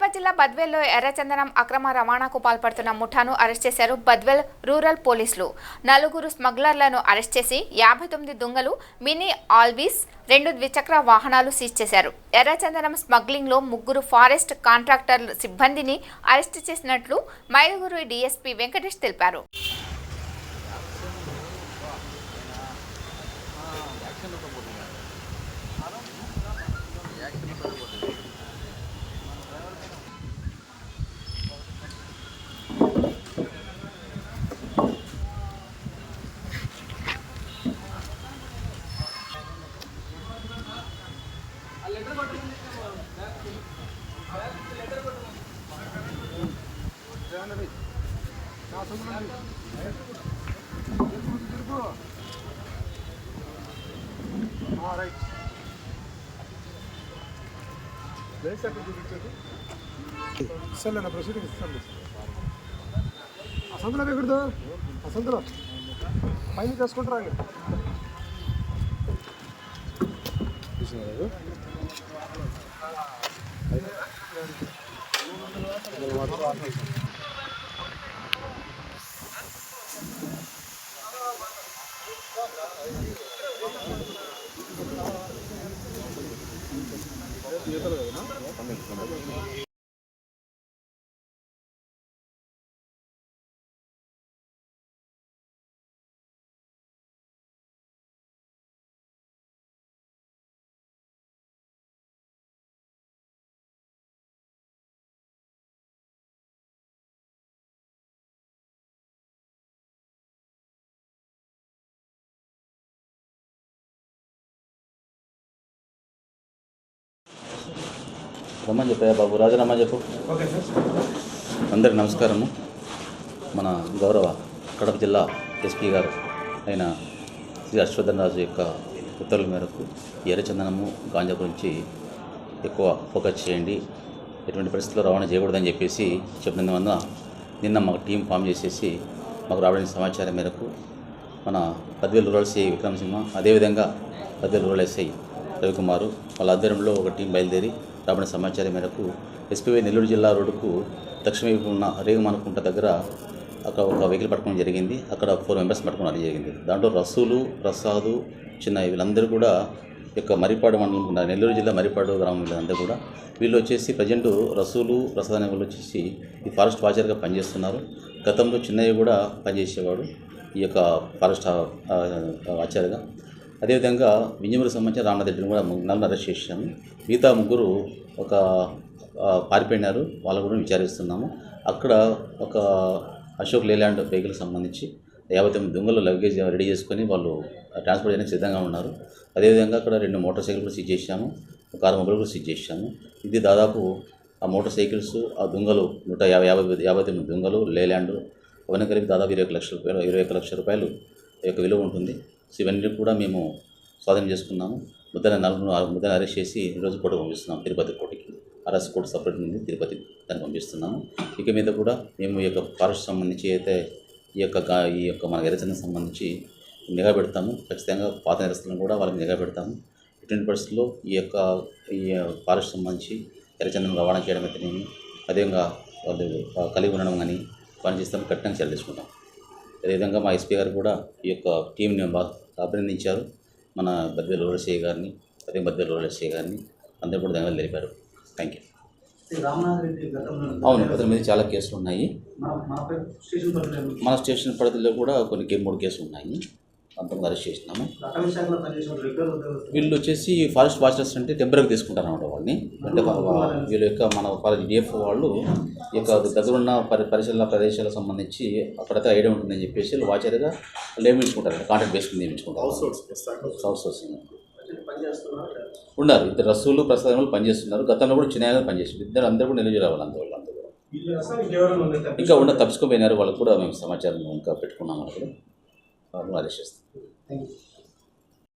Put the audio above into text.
నిజామాబాద్ జిల్లా బద్వేల్లో ఎర్రచందనం అక్రమ రవాణాకు పాల్పడుతున్న ముఠాను అరెస్ట్ చేశారు బద్వేల్ రూరల్ పోలీసులు. 4 స్మగ్లర్లను అరెస్ట్ చేసి 59 దుంగలు, మినీ ఆల్బీస్, 2 ద్విచక్ర వాహనాలు సీజ్ చేశారు. ఎర్రచందనం స్మగ్లింగ్ లో 3 ఫారెస్ట్ కాంట్రాక్టర్ సిబ్బందిని అరెస్ట్ చేసినట్లు మైదుగురు డీఎస్పీ వెంకటేష్ తెలిపారు. ఇస్తాను ప్రొసీడింగ్ ఇస్తాను. అసంతలో ఎక్కడదు అసంతలో పైన చేసుకుంటారా రమ్మని చెప్పా బాబు రాజు, రమ్మని చెప్పు. అందరికి నమస్కారము. మన గౌరవ కడప జిల్లా ఎస్పీ గారు అయిన శ్రీ హర్షవర్ధన్ రాజు యొక్క ఉత్తర్వుల మేరకు ఎర్రచందనము, గాంజా గురించి ఎక్కువ ఫోకస్ చేయండి, ఎటువంటి పరిస్థితుల్లో రవాణా చేయకూడదని చెప్పేసి చెప్పినందువల్ల నిన్న మాకు టీం ఫామ్ చేసేసి మాకు రావడానికి సమాచారం మేరకు మన బద్వేల్ రూరల్ సిఐ విక్రమసింహ, అదేవిధంగా బద్వేల్ రూరల్ ఎస్ఐ రవికుమారు వాళ్ళ ఆధ్వర్యంలో ఒక టీం బయలుదేరి రాబడిన సమాచారం మేరకు ఎస్పీవై నెల్లూరు జిల్లా రోడ్డుకు దక్షిణ వైపు ఉన్న రేగుమనుకుంట దగ్గర అక్కడ ఒక వెహికల్ పట్టుకోవడం జరిగింది. అక్కడ 4 మెంబర్స్ పట్టుకోవడం జరిగింది. దాంట్లో రసూలు, ప్రసాదు, చిన్న వీళ్ళందరూ కూడా యొక్క మరిపాడు మండలం, నెల్లూరు జిల్లా మరిపాడు గ్రామం వీళ్ళందరూ కూడా వీళ్ళు వచ్చేసి ప్రజెంట్ రసూలు, ప్రసాద్ అనే వాళ్ళు వచ్చేసి ఈ ఫారెస్ట్ వాచర్గా పనిచేస్తున్నారు. గతంలో చిన్నయ్య కూడా పనిచేసేవాడు ఈ యొక్క ఫారెస్ట్ వాచర్గా. అదేవిధంగా వింజమూరుకు సంబంధించిన రామనాథ్ రెడ్డిని కూడా 4 అరెస్ట్ చేశాము. మిగతా 3 ఒక పారిపోయినారు, వాళ్ళు కూడా విచారిస్తున్నాము. అక్కడ ఒక అశోక్ లేలాండ్ వెహికల్కి సంబంధించి 59 దుంగలు లగేజ్ రెడీ చేసుకొని వాళ్ళు ట్రాన్స్పోర్ట్ చేయడానికి సిద్ధంగా ఉన్నారు. అదేవిధంగా అక్కడ 2 మోటార్ సైకిల్ కూడా సీజ్ చేశాము, ఒక 6 మొబైల్ కూడా సీజ్ చేశాము. ఇది దాదాపు ఆ మోటార్ సైకిల్స్, ఆ దుంగలు 159 దుంగలు, లేలాండ్ అవన్నీ కలిపి దాదాపు 21 లక్షల రూపాయలు యొక్క విలువ ఉంటుంది. సో ఇవన్నీ కూడా మేము స్వాధీనం చేసుకున్నాము. ముద్దని అరెస్ట్ చేసి ఈరోజు కోర్టుకు పంపిస్తున్నాము, తిరుపతి కోర్టుకి. అరెస్ట్ కోర్టు సపరేట్ ఉంది, తిరుపతి దాన్ని పంపిస్తున్నాము. ఇక మీద కూడా మేము ఈ యొక్క ఫారెస్ట్ సంబంధించి అయితే ఈ యొక్క మన ఎర్రచందనం సంబంధించి నిఘా పెడతాము. ఖచ్చితంగా పాత నేరస్తులను కూడా వాళ్ళకి నిఘా పెడతాము. ఇటువంటి పరిస్థితుల్లో ఈ ఫారెస్ట్ సంబంధించి ఎర్రచందనం రవాణా చేయడం అయితేనేమి, అదేవిధంగా వాళ్ళు కలిగి ఉండడం కానీ పని చేస్తాము, కఠినంగా చర్యలు తీసుకుంటాం. అదేవిధంగా మా ఎస్పీ గారు కూడా ఈ యొక్క టీంని బాగా అభినందించారు. మన బద్వేల్ రూరల్ ఎస్ఐ గారిని, అదే బద్వేల్ రూరల్ ఎస్ఐ గారిని అందరూ కూడా ధన్యవాదాలు తెలిపారు. Thank you. అవును, అతని మీద చాలా కేసులు ఉన్నాయి. మన స్టేషన్ పరిధిలో కూడా కొన్ని 3 కేసులు ఉన్నాయి. అంతకు అరెస్ట్ చేసినాము. వీళ్ళు వచ్చేసి ఫారెస్ట్ వాచర్స్ అంటే టెంపరీగా తీసుకుంటారు అన్నమాట వాళ్ళని. అంటే వీళ్ళ యొక్క మన డిఎఫ్ వాళ్ళు ఈ యొక్క దగ్గరున్న పరిశీలన ప్రదేశాలకు సంబంధించి అక్కడైతే ఐడియా ఉంటుందని చెప్పేసి వాచర్గా నియమించుకుంటారు, కాంట్రాక్ట్ బేస్ మీద నియమించుకుంటారు. అవుట్ సోర్సింగ్ ఉన్నారు. 2 రసూలు, ప్రసాద్ వాళ్ళు పనిచేస్తున్నారు. గతంలో కూడా చిన్న పనిచేస్తున్నారు. అందరూ కూడా నెల్లూరు జిల్లా వాళ్ళంతా ఇంకా తప్పించుకోపోయినారు. వాళ్ళకు కూడా మేము సమాచారం ఇంకా పెట్టుకున్నాము. అక్కడ అరెస్ట్ చేస్తాం.